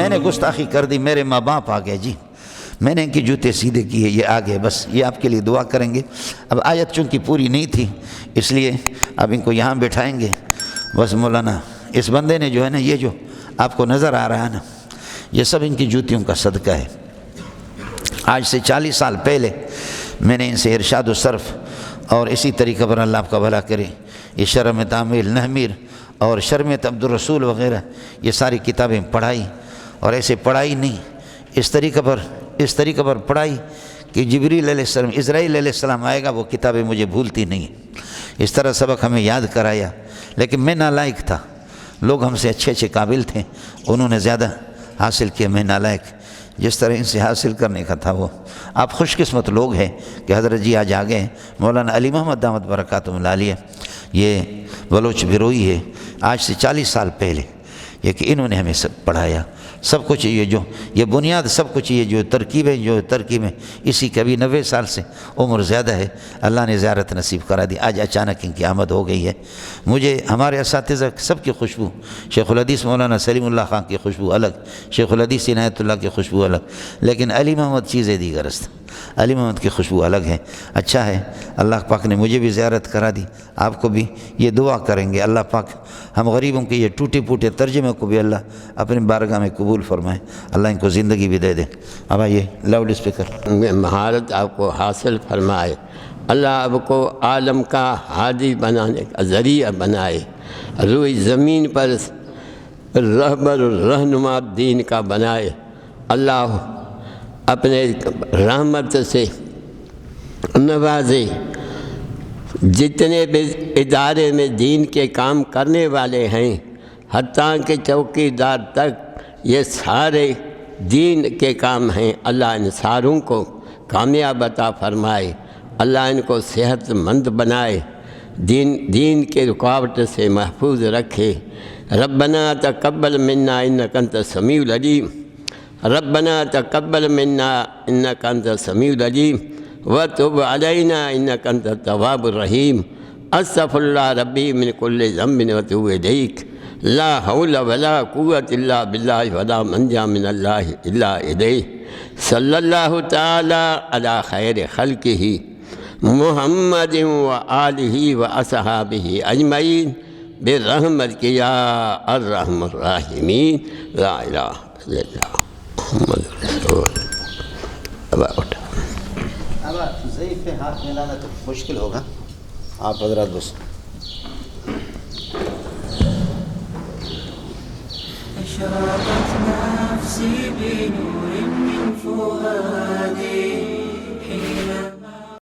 میں نے گستاخی کر دی، میرے ماں باپ آ گئے جی، میں نے ان کی جوتے سیدھے کیے، یہ آگے، بس یہ آپ کے لیے دعا کریں گے۔ اب آیت چونکہ پوری نہیں تھی اس لیے اب ان کو یہاں بٹھائیں گے۔ بس مولانا اس بندے نے جو ہے نا، یہ جو آپ کو نظر آ رہا ہے نا، یہ سب ان کی جوتیوں کا صدقہ ہے۔ آج سے 40 سال پہلے میں نے ان سے ارشاد و صرف اور اسی طریقے پر اللہ آپ کا بھلا کرے، یہ شرم تعمیل نحمیر اور شرمت عبد الرسول وغیرہ یہ ساری کتابیں پڑھائی، اور ایسے پڑھائی نہیں، اس طریقے پر پڑھائی کہ جبریل علیہ السلام، اسرائیل علیہ السلام آئے گا، وہ کتابیں مجھے بھولتی نہیں۔ اس طرح سبق ہمیں یاد کرایا، لیکن میں نالائق تھا، لوگ ہم سے اچھے قابل تھے، انہوں نے زیادہ حاصل کیا، میں نالائق۔ جس طرح ان سے حاصل کرنے کا تھا وہ، آپ خوش قسمت لوگ ہیں کہ حضرت جی آج آگے ہیں۔ مولانا علی محمد دامت برکاتہم العالیہ یہ بلوچ بروئی ہے، آج سے 40 سال پہلے یہ کہ انہوں نے ہمیں سب پڑھایا، سب کچھ یہ بنیاد، سب کچھ یہ جو ترکیبیں اسی کے ابھی 90 سال سے عمر زیادہ ہے، اللہ نے زیارت نصیب کرا دی، آج اچانک ان کی آمد ہو گئی ہے۔ مجھے ہمارے اساتذہ سب کی خوشبو، شیخ الحدیث مولانا سلیم اللہ خان کی خوشبو الگ، شیخ الحدیث عنایت اللہ کی خوشبو الگ، لیکن علی محمد چیزیں دیگر است، علی محمد کی خوشبو الگ ہے۔ اچھا ہے، اللہ پاک نے مجھے بھی زیارت کرا دی، آپ کو بھی یہ دعا کریں گے اللہ پاک ہم غریبوں کے یہ ٹوٹے پھوٹے ترجمے کو بھی اللہ اپنی بارگاہ میں قبول فرمائے، اللہ ان کو زندگی بھی دے دے۔ اب آئیے لاؤڈ اسپیکر میں مہارت آپ کو حاصل فرمائے، اللہ آپ کو عالم کا ہادی بنانے کا ذریعہ بنائے، روئی زمین پر رہبر رہنما دین کا بنائے، اللہ اپنے رحمت سے نوازے، جتنے بھی ادارے میں دین کے کام کرنے والے ہیں حتیٰ کہ چوکی دار تک، یہ سارے دین کے کام ہیں، اللہ ان ساروں کو کامیاب عطا فرمائے، اللہ ان کو صحت مند بنائے، دین کے رکاوٹ سے محفوظ رکھے۔ ربنا تقبل منا انک انت السمیع العلیم، ربنا تقبل منا انک انت السمیع العلیم وتب علینا انک انت التواب الرحیم، استغفر اللہ ربی من کل ذنب واتوب الیک، لا حول ولا قوة الا باللہ ولا منجا من اللہ الا الیہ، صلی اللہ تعالی علی خیر خلقہ محمد وآلہ واصحابہ اجمعین برحمتک یا ارحم الراحمین، لا الہ الا اللہ محمد رسول اللہ۔ اب ضعیف پہ ہاتھ ملانا تو مشکل ہوگا، آپ حضرات بس أشرقت نفسي بنور من فؤادي